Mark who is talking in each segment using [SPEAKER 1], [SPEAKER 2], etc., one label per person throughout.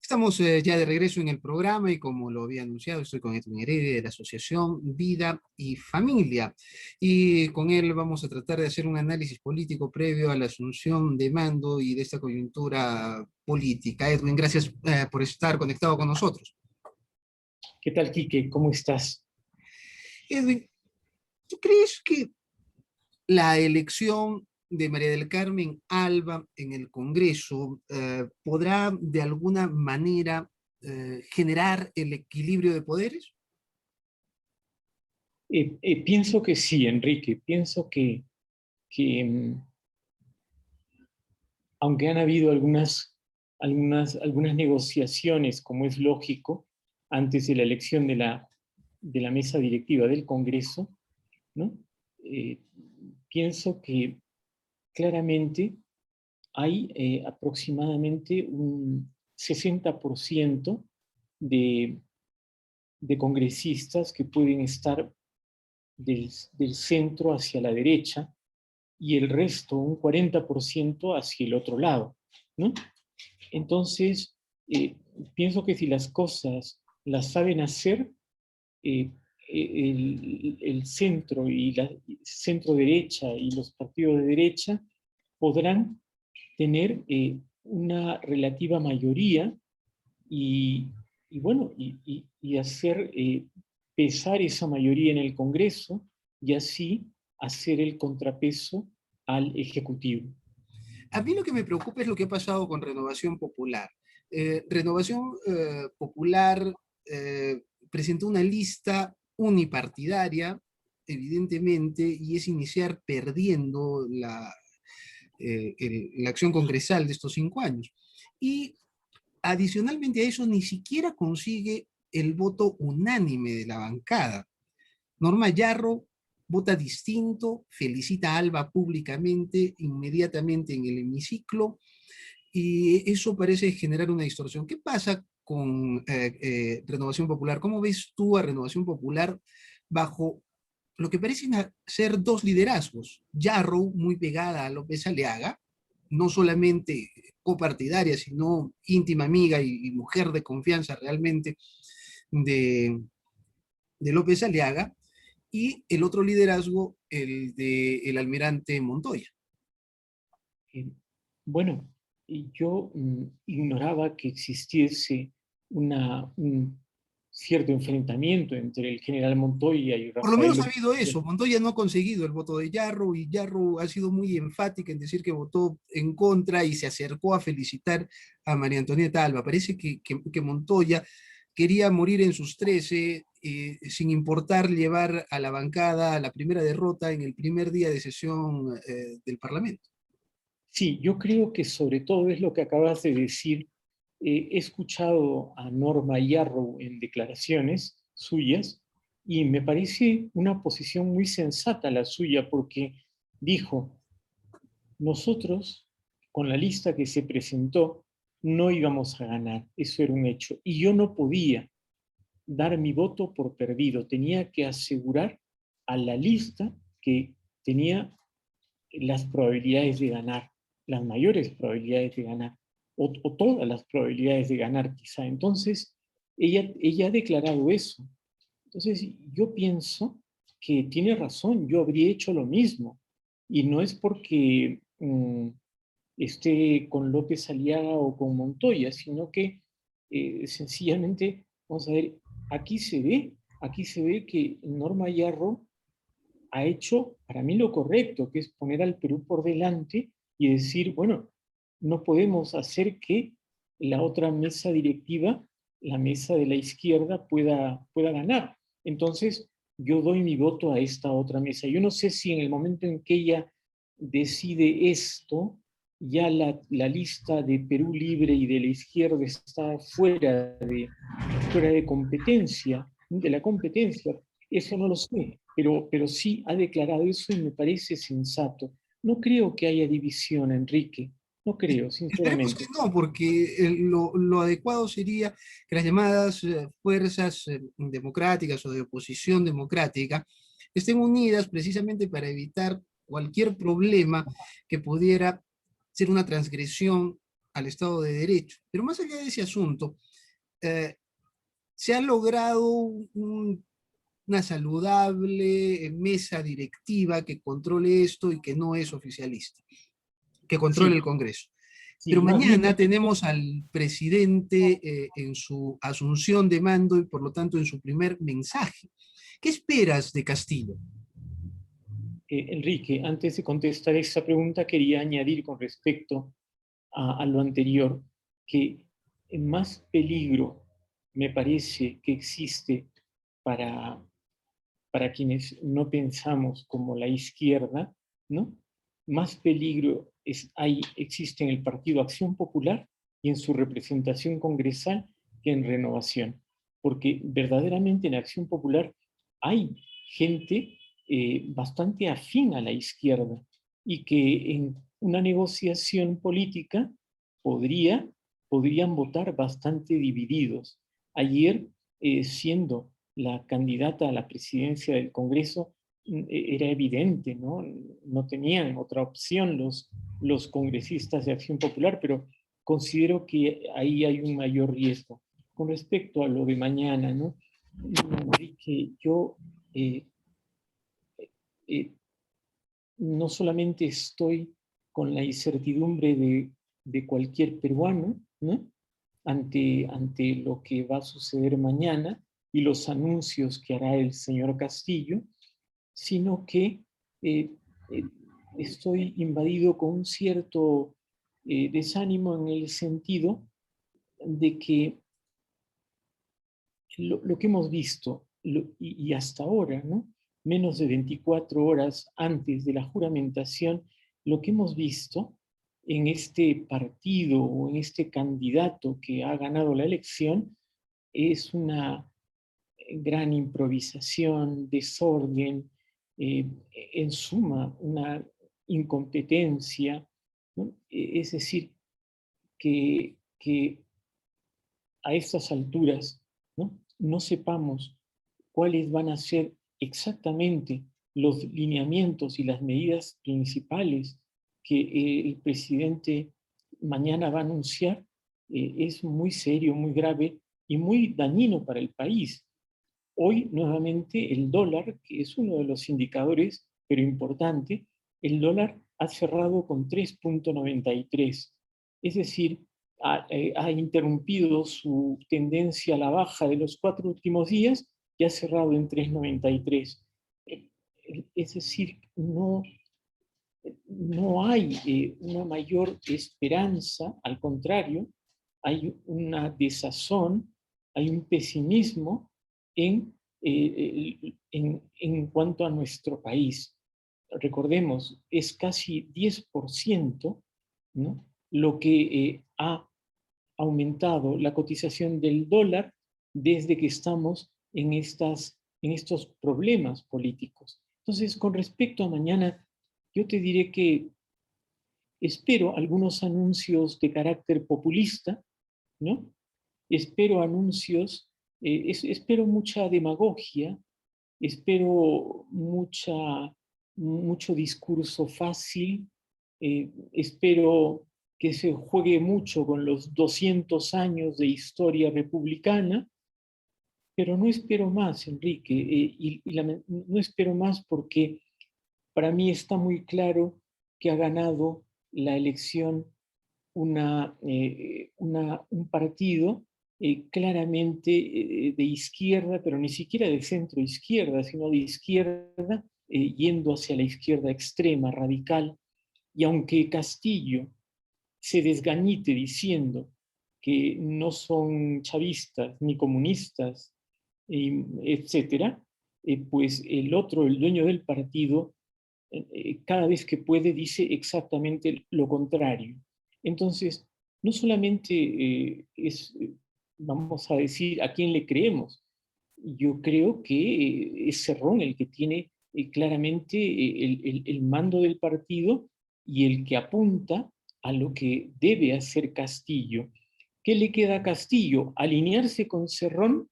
[SPEAKER 1] Estamos ya de regreso en el programa y como lo había anunciado, estoy con Edwin Heredia de la Asociación Vida y Familia. Y con él vamos a tratar de hacer un análisis político previo a la asunción de mando y de esta coyuntura política. Edwin, gracias por estar conectado con nosotros.
[SPEAKER 2] ¿Qué tal, Quique? ¿Cómo estás?
[SPEAKER 1] Edwin, ¿tú crees que la elección de María del Carmen Alba en el Congreso podrá de alguna manera generar el equilibrio de poderes?
[SPEAKER 2] Pienso que sí, Enrique. Pienso que aunque han habido algunas negociaciones, como es lógico, antes de la elección de la mesa directiva del Congreso, ¿no? Pienso que claramente hay aproximadamente un 60% de, de congresistas que pueden estar del centro hacia la derecha y el resto, un 40% hacia el otro lado, ¿no? Entonces, pienso que si las cosas las saben hacer, el centro y la centro derecha y los partidos de derecha podrán tener una relativa mayoría y, y hacer pesar esa mayoría en el Congreso y así hacer el contrapeso al Ejecutivo.
[SPEAKER 1] A mí lo que me preocupa es lo que ha pasado con Renovación Popular. Renovación Popular presentó una lista unipartidaria, evidentemente, y es iniciar perdiendo la acción congresal de estos 5 años. Y adicionalmente a eso, ni siquiera consigue el voto unánime de la bancada. Norma Yarro vota distinto, felicita a Alba públicamente, inmediatamente en el hemiciclo, y eso parece generar una distorsión. ¿Qué pasa con Renovación Popular? ¿Cómo ves tú a Renovación Popular bajo lo que parecen ser dos liderazgos? Yarro, muy pegada a López Aliaga, no solamente copartidaria, sino íntima amiga y mujer de confianza realmente de López Aliaga, y el otro liderazgo, el del almirante Montoya.
[SPEAKER 2] Bueno, yo ignoraba que existiese un cierto enfrentamiento entre el general Montoya y
[SPEAKER 1] Por lo
[SPEAKER 2] Rafael
[SPEAKER 1] menos ha habido
[SPEAKER 2] López.
[SPEAKER 1] eso. Montoya no ha conseguido el voto de Yarro y Yarro ha sido muy enfática en decir que votó en contra y se acercó a felicitar a María Antonieta Alba. Parece que Montoya quería morir en sus 13 sin importar llevar a la bancada la primera derrota en el primer día de sesión del Parlamento.
[SPEAKER 2] Sí, yo creo que sobre todo es lo que acabas de decir. He escuchado a Norma Yarrow en declaraciones suyas y me parece una posición muy sensata la suya porque dijo, nosotros con la lista que se presentó no íbamos a ganar, eso era un hecho. Y yo no podía dar mi voto por perdido, tenía que asegurar a la lista que tenía las probabilidades de ganar, las mayores probabilidades de ganar, o todas las probabilidades de ganar quizá. Entonces, ella ha declarado eso. Entonces, yo pienso que tiene razón, yo habría hecho lo mismo. Y no es porque esté con López Aliaga o con Montoya, sino que sencillamente, vamos a ver, aquí se ve que Norma Yarro ha hecho para mí lo correcto, que es poner al Perú por delante y decir, bueno, no podemos hacer que la otra mesa directiva, la mesa de la izquierda, pueda ganar. Entonces, yo doy mi voto a esta otra mesa. Yo no sé si en el momento en que ella decide esto, ya la lista de Perú Libre y de la izquierda está fuera de competencia, de la competencia. Eso no lo sé, pero sí ha declarado eso y me parece sensato. No creo que haya división, Enrique. No creo,
[SPEAKER 1] Esperemos que
[SPEAKER 2] sinceramente.
[SPEAKER 1] no, porque lo adecuado sería que las llamadas fuerzas democráticas o de oposición democrática estén unidas precisamente para evitar cualquier problema que pudiera ser una transgresión al Estado de Derecho. Pero más allá de ese asunto, se ha logrado una saludable mesa directiva que controle esto y que no es oficialista, que controle
[SPEAKER 2] Sí,
[SPEAKER 1] el Congreso. Pero
[SPEAKER 2] sí, más bien,
[SPEAKER 1] mañana tenemos al presidente en su asunción de mando y por lo tanto en su primer mensaje. ¿Qué esperas de Castillo?
[SPEAKER 2] Enrique, antes de contestar esa pregunta, quería añadir con respecto a lo anterior, que más peligro me parece que existe para, para quienes no pensamos como la izquierda, ¿no? Más peligro existe en el Partido Acción Popular y en su representación congresal que en Renovación. Porque verdaderamente en Acción Popular hay gente bastante afín a la izquierda y que en una negociación política podrían votar bastante divididos. Ayer, siendo la candidata a la presidencia del Congreso, era evidente, ¿no? No tenían otra opción los congresistas de Acción Popular, pero considero que ahí hay un mayor riesgo. Con respecto a lo de mañana, ¿no? Que yo eh, no solamente estoy con la incertidumbre de cualquier peruano, ¿no? Ante lo que va a suceder mañana y los anuncios que hará el señor Castillo, sino que eh, eh, estoy invadido con un cierto desánimo en el sentido de que lo que hemos visto y hasta ahora, ¿no? Menos de 24 horas antes de la juramentación, lo que hemos visto en este partido o en este candidato que ha ganado la elección es una gran improvisación, desorden, en suma, una incompetencia, ¿no? Es decir, que a estas alturas, ¿no? No sepamos cuáles van a ser exactamente los lineamientos y las medidas principales que el presidente mañana va a anunciar, es muy serio, muy grave y muy dañino para el país. Hoy, nuevamente, el dólar, que es uno de los indicadores, pero importante, el dólar ha cerrado con 3,93. Es decir, ha interrumpido su tendencia a la baja de los 4 últimos días y ha cerrado en 3,93. Es decir, no hay una mayor esperanza, al contrario, hay una desazón, hay un pesimismo en cuanto a nuestro país. Recordemos, es casi 10%, ¿no? Lo que ha aumentado la cotización del dólar desde que estamos en estos problemas políticos. Entonces, con respecto a mañana, yo te diré que espero algunos anuncios de carácter populista, ¿no? Espero anuncios, espero mucha demagogia, espero mucho discurso fácil, espero que se juegue mucho con los 200 años de historia republicana, pero no espero más, Enrique, no espero más porque para mí está muy claro que ha ganado la elección un partido claramente de izquierda, pero ni siquiera de centro izquierda, sino de izquierda yendo hacia la izquierda extrema, radical. Y aunque Castillo se desgañite diciendo que no son chavistas ni comunistas, etcétera, pues el otro, el dueño del partido, cada vez que puede dice exactamente lo contrario. Entonces, no solamente vamos a decir, a quién le creemos. Yo creo que es Cerrón el que tiene claramente el mando del partido y el que apunta a lo que debe hacer Castillo. ¿Qué le queda a Castillo? Alinearse con Cerrón,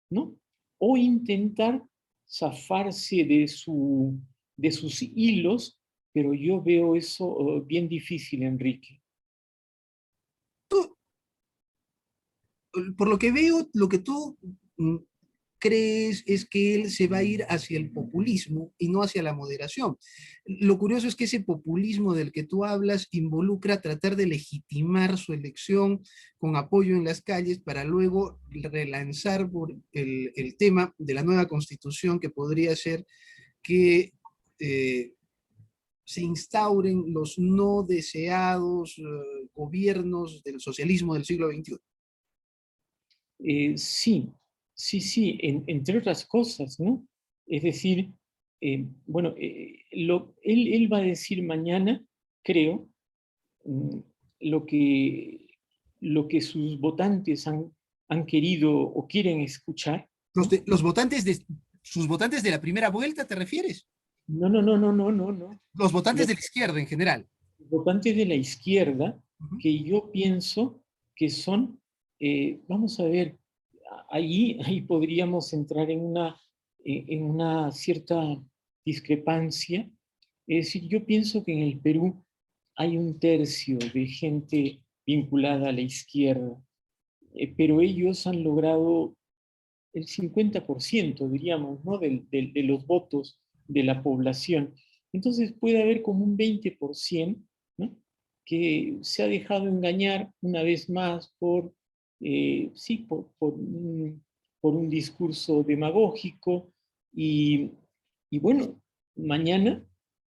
[SPEAKER 2] ¿no? O intentar zafarse de sus hilos, pero yo veo eso bien difícil, Enrique.
[SPEAKER 1] por lo que veo, lo que tú crees es que él se va a ir hacia el populismo y no hacia la moderación. Lo curioso es que ese populismo del que tú hablas involucra tratar de legitimar su elección con apoyo en las calles para luego relanzar por el tema de la nueva constitución que podría ser que se instauren los no deseados gobiernos del socialismo del siglo XXI.
[SPEAKER 2] Sí, sí, entre otras cosas, ¿no? Es decir, bueno, él va a decir mañana, creo, mm, lo que, lo que sus votantes han querido o quieren escuchar, ¿no?
[SPEAKER 1] Los votantes de, sus votantes de la primera vuelta, ¿te refieres?
[SPEAKER 2] No, no, no, no, no, no, no.
[SPEAKER 1] Los votantes
[SPEAKER 2] Los
[SPEAKER 1] de la izquierda en general.
[SPEAKER 2] votantes de la izquierda,
[SPEAKER 1] Uh -huh.
[SPEAKER 2] que yo pienso que son, vamos a ver, ahí podríamos entrar en una cierta discrepancia. Es decir, yo pienso que en el Perú hay un tercio de gente vinculada a la izquierda, pero ellos han logrado el 50%, diríamos, ¿no? De los votos de la población. Entonces puede haber como un 20%, ¿no? Que se ha dejado engañar una vez más sí, por un discurso demagógico y, y bueno, mañana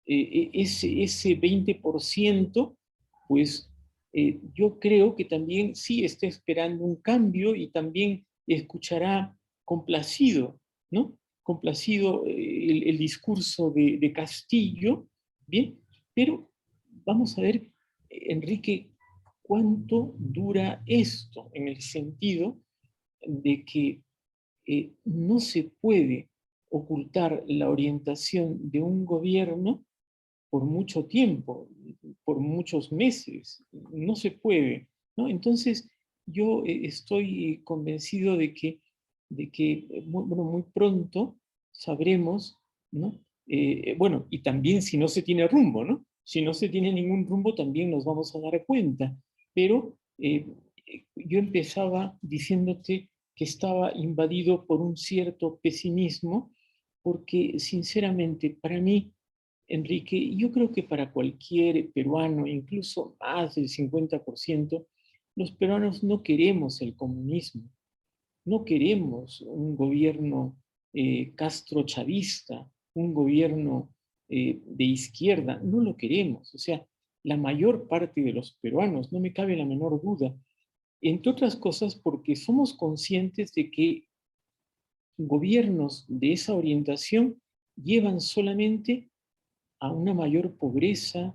[SPEAKER 2] ese 20%, pues yo creo que también sí está esperando un cambio y también escuchará complacido, ¿no? Complacido el discurso de Castillo, ¿bien? Pero vamos a ver, Enrique, cuánto dura esto, en el sentido de que no se puede ocultar la orientación de un gobierno por mucho tiempo, por muchos meses, no se puede, ¿no? Entonces, yo estoy convencido de que bueno, muy pronto sabremos, ¿no? Bueno, y también si no se tiene rumbo, ¿no? Si no se tiene ningún rumbo, también nos vamos a dar cuenta. Pero yo empezaba diciéndote que estaba invadido por un cierto pesimismo, porque sinceramente para mí, Enrique, yo creo que para cualquier peruano, incluso más del 50%, los peruanos no queremos el comunismo, no queremos un gobierno castrochavista, un gobierno de izquierda, no lo queremos. O sea, la mayor parte de los peruanos, no me cabe la menor duda, entre otras cosas porque somos conscientes de que gobiernos de esa orientación llevan solamente a una mayor pobreza,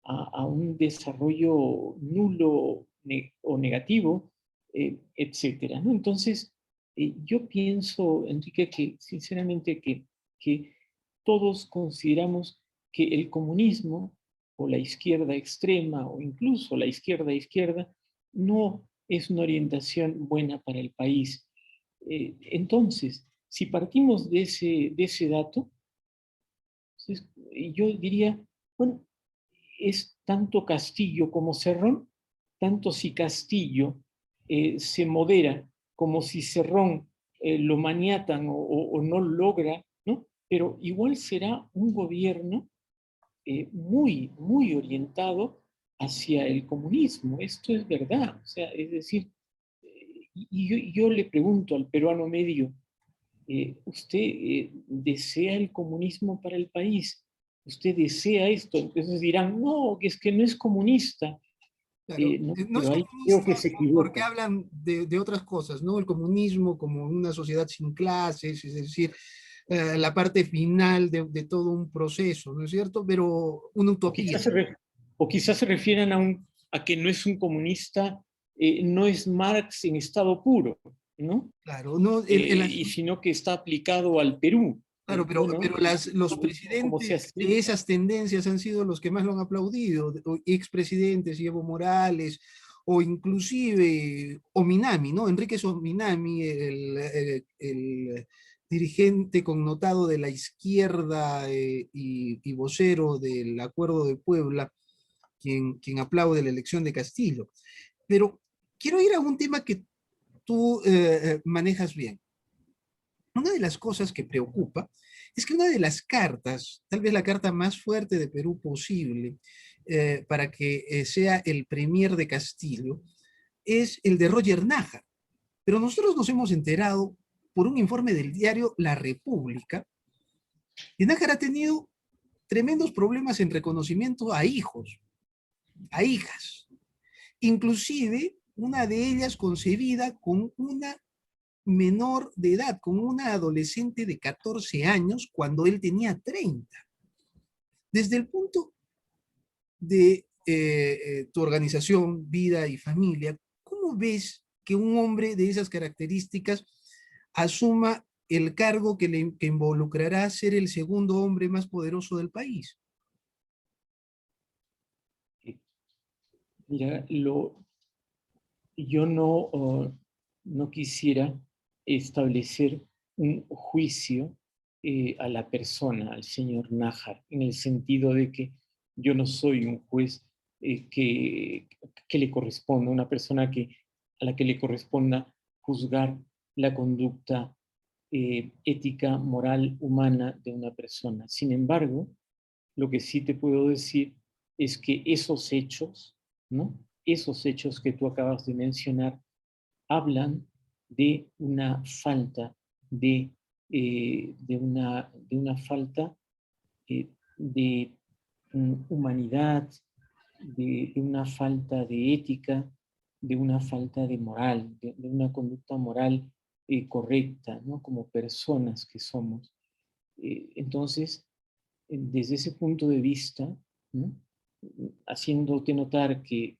[SPEAKER 2] a un desarrollo nulo o negativo, etcétera, ¿no? Entonces, yo pienso, Enrique, que sinceramente que todos consideramos que el comunismo o la izquierda extrema o incluso la izquierda izquierda no es una orientación buena para el país. Entonces, si partimos de ese dato, entonces, yo diría, bueno, es tanto Castillo como Cerrón, tanto si Castillo se modera como si Cerrón lo maniatan o no logra, ¿no? Pero igual será un gobierno muy, muy orientado hacia el comunismo. Esto es verdad. O sea, es decir, yo le pregunto al peruano medio, ¿usted desea el comunismo para el país? ¿Usted desea esto? Entonces dirán, no, que es que no es comunista.
[SPEAKER 1] Claro,
[SPEAKER 2] No,
[SPEAKER 1] no es
[SPEAKER 2] pero ahí creo
[SPEAKER 1] comunista
[SPEAKER 2] que se
[SPEAKER 1] porque
[SPEAKER 2] equivocan.
[SPEAKER 1] hablan de otras cosas, ¿no? El comunismo como una sociedad sin clases, es decir, la parte final de todo un proceso, ¿no es cierto? Pero una
[SPEAKER 2] O
[SPEAKER 1] utopía.
[SPEAKER 2] quizás o quizás se refieran a que no es un comunista, no es Marx en estado puro, ¿no?
[SPEAKER 1] Claro, no,
[SPEAKER 2] Y sino que está aplicado al Perú.
[SPEAKER 1] claro,
[SPEAKER 2] Bueno,
[SPEAKER 1] pero los
[SPEAKER 2] como sea
[SPEAKER 1] presidentes
[SPEAKER 2] así.
[SPEAKER 1] de esas tendencias han sido los que más lo han aplaudido, expresidentes, Evo Morales, o inclusive Ominami, ¿no? Enrique Ominami, el dirigente connotado de la izquierda y vocero del Acuerdo de Puebla, quien aplaude la elección de Castillo. Pero quiero ir a un tema que tú manejas bien. Una de las cosas que preocupa es que una de las cartas, tal vez la carta más fuerte de Perú posible, para que sea el premier de Castillo, es el de Roger Nájar. Pero nosotros nos hemos enterado por un informe del diario La República que Nájar ha tenido tremendos problemas en reconocimiento a hijos, a hijas, inclusive una de ellas concebida con una menor de edad, con una adolescente de 14 años cuando él tenía 30. Desde el punto de tu organización, vida y familia, ¿cómo ves que un hombre de esas características asuma el cargo que involucrará ser el segundo hombre más poderoso del país?
[SPEAKER 2] Mira, yo no quisiera establecer un juicio a la persona, al señor Nájar, en el sentido de que yo no soy un juez que le corresponda, una persona a la que le corresponda juzgar la conducta ética, moral, humana de una persona. Sin embargo, lo que sí te puedo decir es que esos hechos, ¿no? Esos hechos que tú acabas de mencionar hablan de una falta de una falta de humanidad, de una falta de ética, de una falta de moral, de una conducta moral correcta, ¿no? Como personas que somos. Entonces, desde ese punto de vista, ¿no? Haciéndote notar que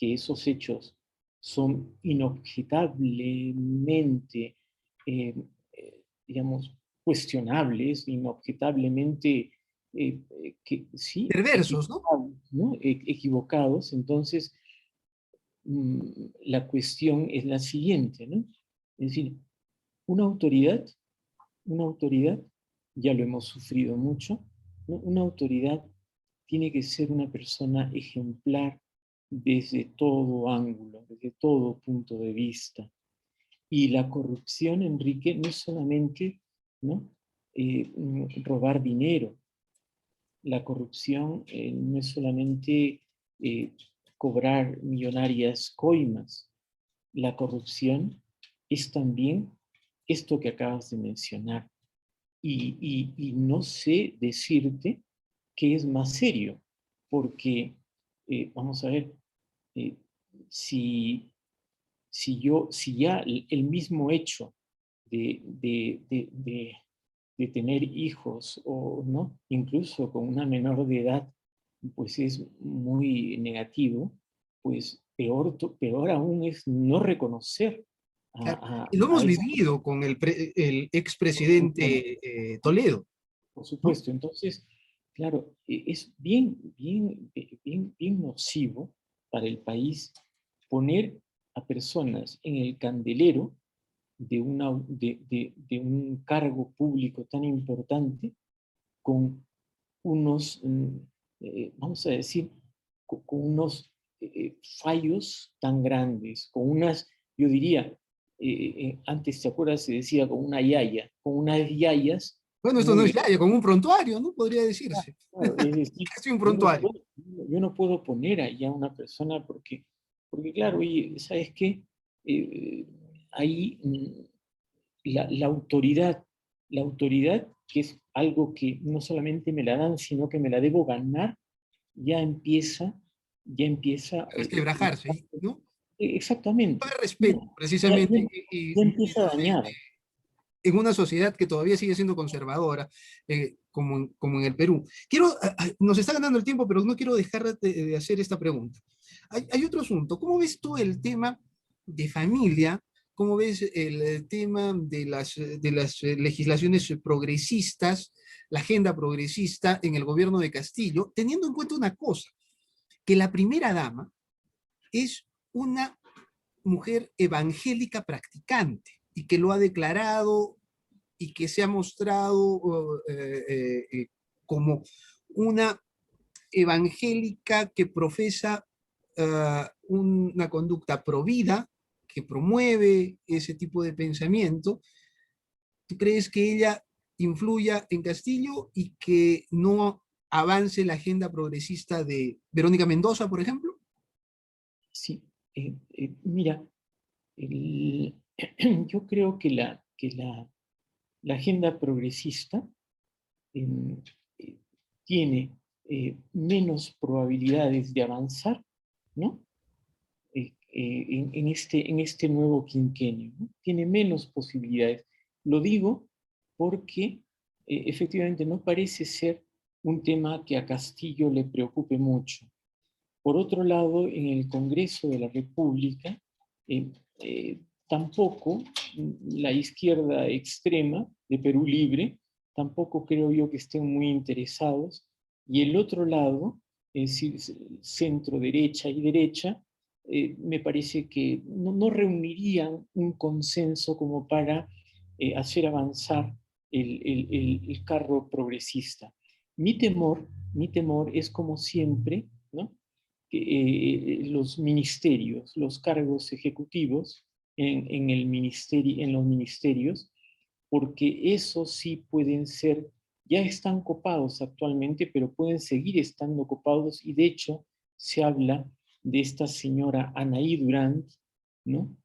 [SPEAKER 2] esos hechos son inobjetablemente, digamos, cuestionables, inobjetablemente, sí,
[SPEAKER 1] Perversos, ¿no?
[SPEAKER 2] equivocados, ¿no? Equivocados. Entonces, la cuestión es la siguiente, ¿no? Es decir, una autoridad, una autoridad, ya lo hemos sufrido mucho, ¿no? Una autoridad tiene que ser una persona ejemplar desde todo ángulo, desde todo punto de vista. Y la corrupción, Enrique, no es solamente, ¿no? Robar dinero. La corrupción no es solamente eh, cobrar millonarias coimas. La corrupción es también esto que acabas de mencionar. Y no sé decirte qué es más serio, porque, vamos a ver, eh, si, si ya el mismo hecho de tener hijos, o no, incluso con una menor de edad, pues es muy negativo, pues peor aún es no reconocer
[SPEAKER 1] Claro.
[SPEAKER 2] a, a,
[SPEAKER 1] Y lo
[SPEAKER 2] a
[SPEAKER 1] hemos
[SPEAKER 2] esa
[SPEAKER 1] vivido con el
[SPEAKER 2] persona.
[SPEAKER 1] expresidente Toledo,
[SPEAKER 2] Por
[SPEAKER 1] ¿no?
[SPEAKER 2] supuesto, entonces, claro, es bien, bien nocivo para el país poner a personas en el candelero de un cargo público tan importante con unos, vamos a decir, con unos fallos tan grandes, con unas, yo diría, antes, ¿te acuerdas? Se decía con una yaya, con unas yayas
[SPEAKER 1] Bueno, esto no es
[SPEAKER 2] muy...
[SPEAKER 1] Yaya, con un prontuario, ¿no? Podría decirse.
[SPEAKER 2] Claro, es decir,
[SPEAKER 1] Casi un prontuario.
[SPEAKER 2] yo no puedo poner ahí a una persona porque claro, oye, ¿sabes qué? Eh, ahí la autoridad, que es algo que no solamente me la dan, sino que me la debo ganar, ya empieza, ya empieza,
[SPEAKER 1] Resquebrajarse, ¿no?
[SPEAKER 2] exactamente,
[SPEAKER 1] De respeto,
[SPEAKER 2] ya,
[SPEAKER 1] precisamente,
[SPEAKER 2] ya empieza a dañar.
[SPEAKER 1] en una sociedad que todavía sigue siendo conservadora, como en el Perú. Nos está ganando el tiempo, pero no quiero dejar de hacer esta pregunta. Hay otro asunto. ¿Cómo ves tú el tema de familia? ¿Cómo ves el tema de las legislaciones progresistas, la agenda progresista en el gobierno de Castillo, teniendo en cuenta una cosa, que la primera dama es una mujer evangélica practicante y que lo ha declarado y que se ha mostrado como una evangélica que profesa una conducta provida, que promueve ese tipo de pensamiento, ¿tú crees que ella influya en Castillo y que no avance la agenda progresista de Verónica Mendoza, por ejemplo?
[SPEAKER 2] Sí, mira, el- yo creo que la agenda progresista em, eh, tiene menos probabilidades de avanzar, ¿no? En este nuevo quinquenio, ¿no? Tiene menos posibilidades. Lo digo porque efectivamente no parece ser un tema que a Castillo le preocupe mucho. Por otro lado, en el Congreso de la República, eh, eh, tampoco la izquierda extrema de Perú Libre, tampoco creo yo que estén muy interesados, y el otro lado, es decir, centro derecha y derecha, me parece que no reunirían un consenso como para hacer avanzar el carro progresista. Mi temor es como siempre, ¿no? Los ministerios, los cargos ejecutivos en los ministerios, porque esos sí pueden ser, ya están copados actualmente, pero pueden seguir estando copados, y de hecho se habla de esta señora Anaí Durant, ¿no?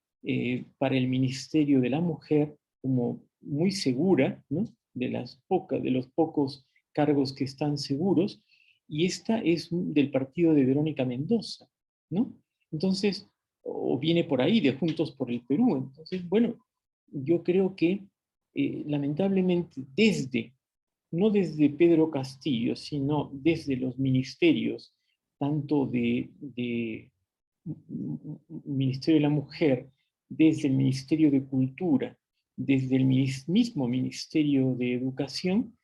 [SPEAKER 2] Para el Ministerio de la Mujer, como muy segura, ¿no? De los pocos cargos que están seguros, y esta es del partido de Verónica Mendoza, ¿no? Entonces, o viene por ahí, de Juntos por el Perú. Entonces, bueno, yo creo que lamentablemente no desde Pedro Castillo, sino desde los ministerios, tanto de Ministerio de la Mujer, desde el Ministerio de Cultura, desde el mismo Ministerio de Educación,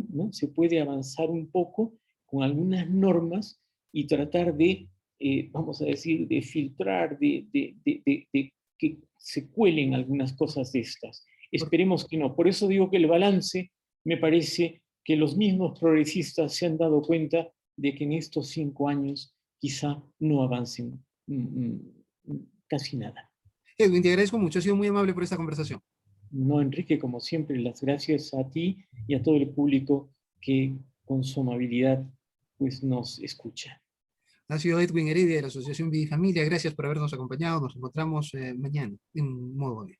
[SPEAKER 2] ¿no? Se puede avanzar un poco con algunas normas y tratar de, vamos a decir, de filtrar, de que se cuelen algunas cosas de estas. Esperemos que no. Por eso digo que el balance, me parece que los mismos progresistas se han dado cuenta de que en estos 5 años quizá no avancen casi nada.
[SPEAKER 1] Edwin, te agradezco mucho, ha sido muy amable por esta conversación.
[SPEAKER 2] No, Enrique, como siempre, las gracias a ti y a todo el público que con su amabilidad pues nos escucha.
[SPEAKER 1] Ha sido Edwin Heredia de la Asociación Vida y Familia. Gracias por habernos acompañado. Nos encontramos mañana en modo audio.